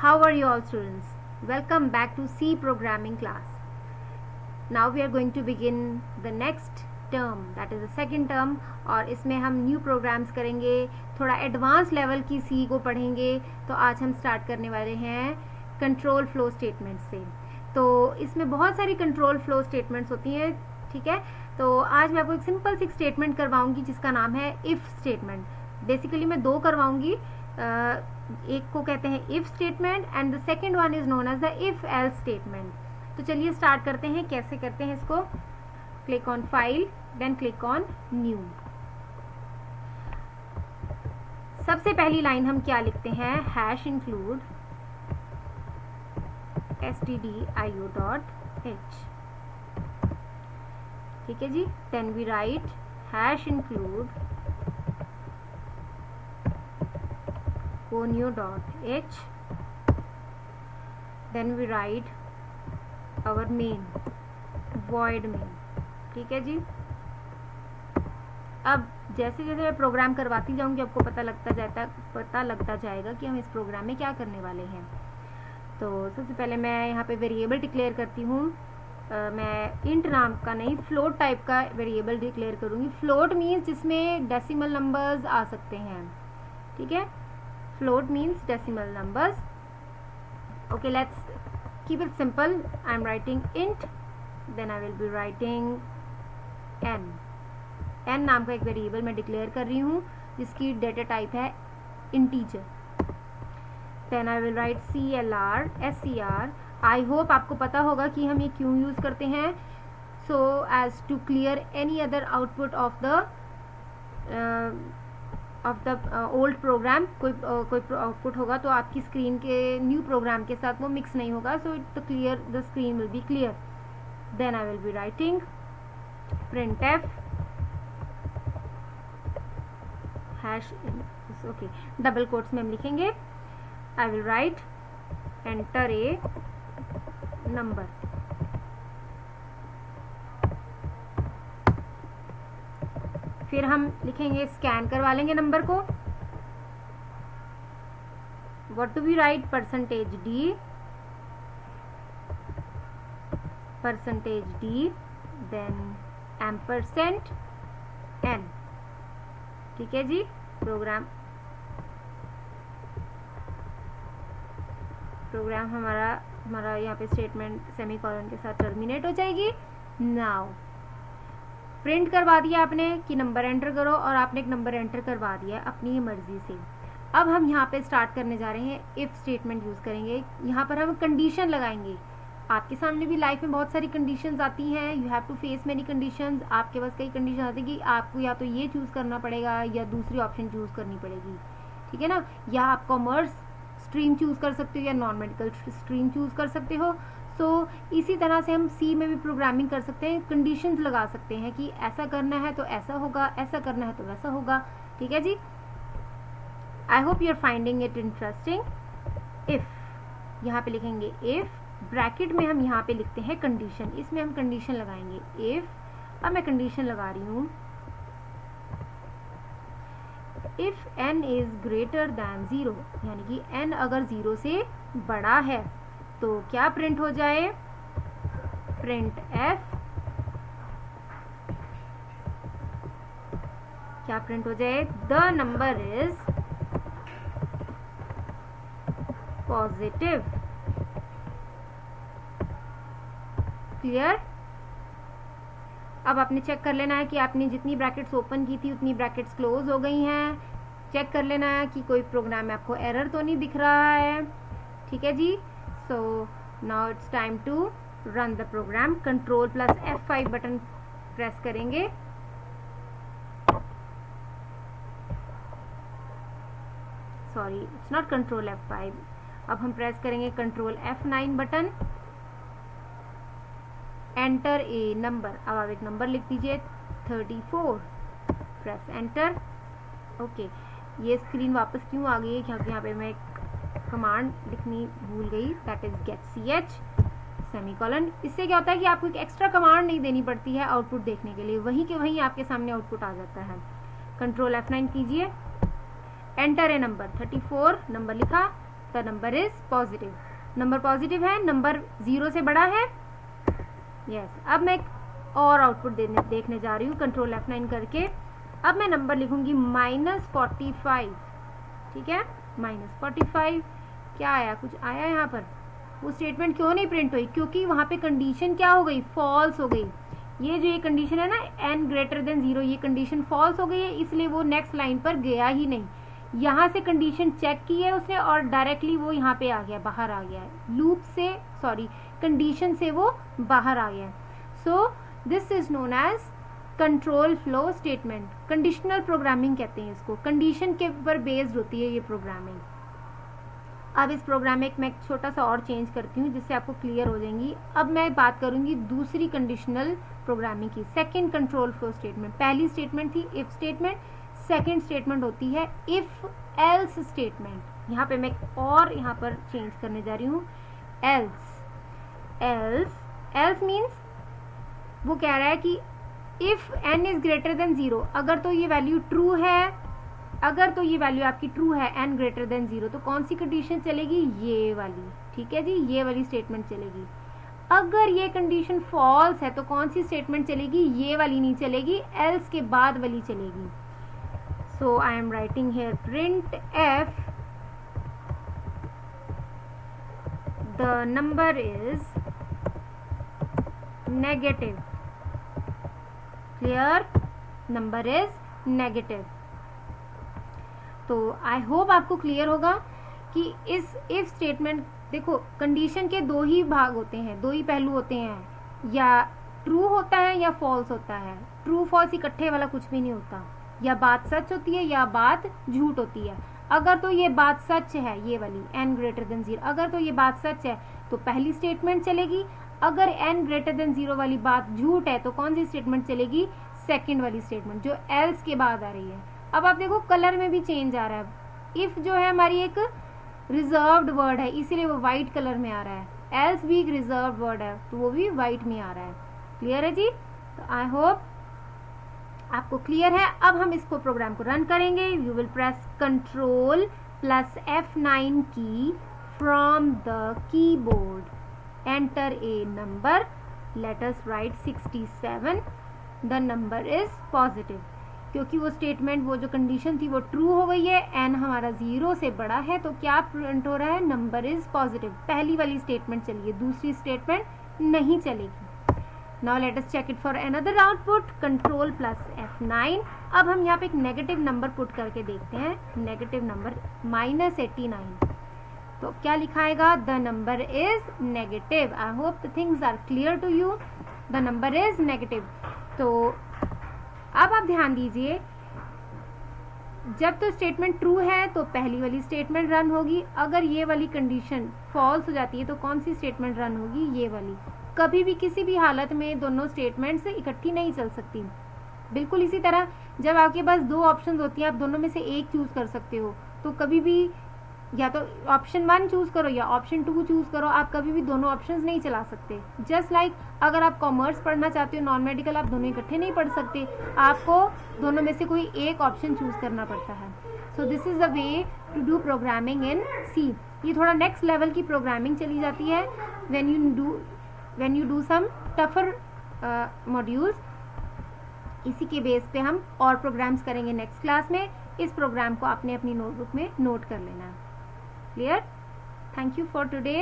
How are you all students? Welcome back to C programming class. Now we are going to begin the next term, that is the second term, और इसमें हम new programmes करेंगे, थोड़ा advance level की सी को पढ़ेंगे। तो आज हम स्टार्ट करने वाले हैं कंट्रोल फ्लो स्टेटमेंट से। तो इसमें बहुत सारी कंट्रोल फ्लो स्टेटमेंट्स होती हैं, ठीक है। तो आज मैं आपको एक सिंपल सी स्टेटमेंट करवाऊंगी जिसका नाम है इफ़ स्टेटमेंट। बेसिकली मैं दो करवाऊंगी, एक को कहते हैं if statement and the second one is known as the if else statement. तो चलिए स्टार्ट करते हैं। कैसे करते हैं इसको? Click on file, then click on new. सबसे पहली लाइन हम क्या लिखते हैं? हैश इंक्लूड stdio.h, ठीक है जी। Then we write hash include conio.h, then we write our main, void main, ठीक है जी। अब जैसे जैसे मैं प्रोग्राम करवाती जाऊंगी आपको पता लगता जाएगा कि हम इस प्रोग्राम में क्या करने वाले हैं। तो सबसे पहले मैं यहाँ पे वेरिएबल डिक्लेयर करती हूँ। मैं इंट नाम का नहीं, फ्लोट टाइप का वेरिएबल डिक्लेयर करूँगी। फ्लोट मीन्स जिसमें डेसिमल नंबर्स आ सकते हैं, ठीक है। Float means decimal numbers. Okay, let's keep it simple. I'm writing int, then I will be writing n. n नाम का एक वेरिएबल मैं डिक्लेयर कर रही हूँ जिसकी डेटा टाइप है integer. Then I will write clr ser. I hope आपको पता होगा कि हम ये क्यों यूज़ करते हैं। So as to clear any other output of the old program. कोई आउटपुट होगा तो आपकी स्क्रीन के न्यू प्रोग्राम के साथ वो मिक्स नहीं होगा। So the screen will be clear. Then I will be writing printf hash, okay, double quotes में हम लिखेंगे I will write enter a number. फिर हम लिखेंगे, स्कैन करवा लेंगे नंबर को। What do we write? %d, then ampersand n, ठीक है जी। प्रोग्राम हमारा यहाँ पे स्टेटमेंट सेमीकोलन के साथ टर्मिनेट हो जाएगी। नाउ प्रिंट करवा दिया आपने कि नंबर एंटर करो, और आपने एक नंबर एंटर करवा दिया अपनी ही मर्जी से। अब हम यहाँ पे स्टार्ट करने जा रहे हैं, इफ स्टेटमेंट यूज़ करेंगे। यहाँ पर हम कंडीशन लगाएंगे। आपके सामने भी लाइफ में बहुत सारी कंडीशंस आती हैं। You have to face many conditions. आपके पास कई कंडीशन आती है कि आपको या तो ये चूज़ करना पड़ेगा या दूसरी ऑप्शन चूज़ करनी पड़ेगी, ठीक है ना। या आप कॉमर्स स्ट्रीम चूज़ कर सकते हो या नॉन मेडिकल स्ट्रीम चूज़ कर सकते हो। सो इसी तरह से हम सी में भी प्रोग्रामिंग कर सकते हैं, कंडीशंस लगा सकते हैं कि ऐसा करना है तो ऐसा होगा, ऐसा करना है तो वैसा होगा, ठीक है जी। I hope you are finding it interesting. If यहाँ पे लिखेंगे इफ़, ब्रैकेट में हम यहाँ पे लिखते हैं कंडीशन, इसमें हम कंडीशन लगाएंगे इफ़। अब मैं कंडीशन लगा रही हूँ, if n is greater than 0, यानी कि n अगर 0 से बड़ा है तो क्या प्रिंट हो जाए? प्रिंट f, क्या प्रिंट हो जाए? The number is positive. Clear? अब आपने चेक कर लेना है कि आपने जितनी ब्रैकेट्स ओपन की थी उतनी ब्रैकेट्स क्लोज हो गई हैं। चेक कर लेना है कि कोई प्रोग्राम में आपको एरर तो नहीं दिख रहा है, ठीक है जी। So now it's time to run the program. Control plus F5 button press करेंगे। Sorry, it's not Control F5। अब हम प्रेस करेंगे Control F9 button. Enter a number, अब आप एक नंबर लिख दीजिए 34, प्रेस एंटर। ओके, ये स्क्रीन वापस क्यों आ गई है? क्योंकि यहाँ पे मैं कमांड लिखनी भूल गई, that is get ch semicolon. इससे क्या होता है कि आपको एक एक्स्ट्रा कमांड नहीं देनी पड़ती है आउटपुट देखने के लिए, वहीं के वहीं आपके सामने आउटपुट आ जाता है। कंट्रोल F9 कीजिए, एंटर ए नंबर 34, नंबर लिखा, the number is positive. Number positive है, नंबर 0 से बड़ा है। यस अब मैं एक और आउटपुट देखने जा रही हूँ कंट्रोल F9 करके। अब मैं नंबर लिखूंगी -45, ठीक है, -45। क्या आया, कुछ आया यहाँ पर? वो स्टेटमेंट क्यों नहीं प्रिंट हुई? क्योंकि वहाँ पे कंडीशन क्या हो गई, फॉल्स हो गई। ये जो ये कंडीशन है ना n ग्रेटर देन 0, ये कंडीशन फॉल्स हो गई है, इसलिए वो नेक्स्ट लाइन पर गया ही नहीं। यहाँ से कंडीशन चेक की है उसने और डायरेक्टली वो यहाँ पे आ गया, बाहर आ गया है लूप से, सॉरी कंडीशन से वो बाहर आ गया है। So this is known as control flow statement. Conditional programming कहते हैं इसको, कंडीशन के ऊपर बेस्ड होती है ये प्रोग्रामिंग। अब इस प्रोग्राम में मैं एक छोटा सा और चेंज करती हूँ जिससे आपको क्लियर हो जाएंगी। अब मैं बात करूंगी दूसरी कंडीशनल प्रोग्रामिंग की, सेकंड कंट्रोल फ्लो स्टेटमेंट। पहली स्टेटमेंट थी इफ स्टेटमेंट, सेकंड स्टेटमेंट होती है इफ एल्स स्टेटमेंट। यहाँ पे मैं और यहाँ पर चेंज करने जा रही हूँ एल्स। एल्स मीन्स वो कह रहा है कि if n is greater than 0, अगर तो ये वैल्यू ट्रू है, अगर तो ये वैल्यू आपकी ट्रू है n ग्रेटर देन 0, तो कौन सी कंडीशन चलेगी, ये वाली, ठीक है जी, ये वाली स्टेटमेंट चलेगी। अगर ये कंडीशन फॉल्स है तो कौन सी स्टेटमेंट चलेगी, ये वाली नहीं चलेगी, एल्स के बाद वाली चलेगी। So I am writing here printf the number is negative. Clear, number is negative. तो आई होप आपको क्लियर होगा कि इस इफ स्टेटमेंट, देखो कंडीशन के दो ही भाग होते हैं, दो ही पहलू होते हैं, या ट्रू होता है या फॉल्स होता है। ट्रू फॉल्स इकट्ठे वाला कुछ भी नहीं होता, या बात सच होती है या बात झूठ होती है। अगर तो ये बात सच है, ये वाली n ग्रेटर देन 0, अगर तो ये बात सच है तो पहली स्टेटमेंट चलेगी। अगर n ग्रेटर देन 0 वाली बात झूठ है तो कौन सी स्टेटमेंट चलेगी, सेकंड वाली स्टेटमेंट जो एल्स के बाद आ रही है। अब आप देखो कलर में भी चेंज आ रहा है। इफ जो है हमारी एक रिजर्व्ड वर्ड है इसीलिए वो व्हाइट कलर में आ रहा है, एल्स भी एक रिजर्व्ड वर्ड है तो वो भी व्हाइट में आ रहा है। क्लियर है जी? तो आई होप आपको क्लियर है। अब हम इसको प्रोग्राम को रन करेंगे। You will press control plus F9 की from the keyboard, enter a number, let us right 67, the number is positive. क्योंकि वो स्टेटमेंट, वो जो कंडीशन थी वो ट्रू हो गई है, n हमारा 0 से बड़ा है, तो क्या प्रिंट हो रहा है, नंबर इज पॉजिटिव। पहली वाली स्टेटमेंट चलिए, दूसरी स्टेटमेंट नहीं चलेगी। Now let us check it for another output, control plus F9। अब हम यहाँ पे एक नेगेटिव नंबर पुट करके देखते हैं, नेगेटिव नंबर -89। तो क्या लिखाएगा, the number is negative. I hope the things are clear to you, the number is negative. तो अब आप ध्यान दीजिए, जब तो स्टेटमेंट ट्रू है तो पहली वाली स्टेटमेंट रन होगी। अगर ये वाली कंडीशन फॉल्स हो जाती है तो कौन सी स्टेटमेंट रन होगी, ये वाली। कभी भी किसी भी हालत में दोनों स्टेटमेंट्स इकट्ठी नहीं चल सकती। बिल्कुल इसी तरह जब आपके पास दो ऑप्शंस होती हैं, आप दोनों में से एक चूज कर सकते हो, तो कभी भी या तो ऑप्शन 1 चूज करो या ऑप्शन 2 चूज करो, आप कभी भी दोनों ऑप्शंस नहीं चला सकते। जस्ट लाइक अगर आप कॉमर्स पढ़ना चाहते हो, नॉन मेडिकल, आप दोनों इकट्ठे नहीं पढ़ सकते, आपको दोनों में से कोई एक ऑप्शन चूज करना पड़ता है। So this is the way to do programming in C. ये थोड़ा नेक्स्ट लेवल की प्रोग्रामिंग चली जाती है when you do some tougher modules. इसी के बेस पे हम और प्रोग्राम्स करेंगे नेक्स्ट क्लास में। इस प्रोग्राम को आपने अपनी नोटबुक में नोट कर लेना है। Clear? Thank you for today.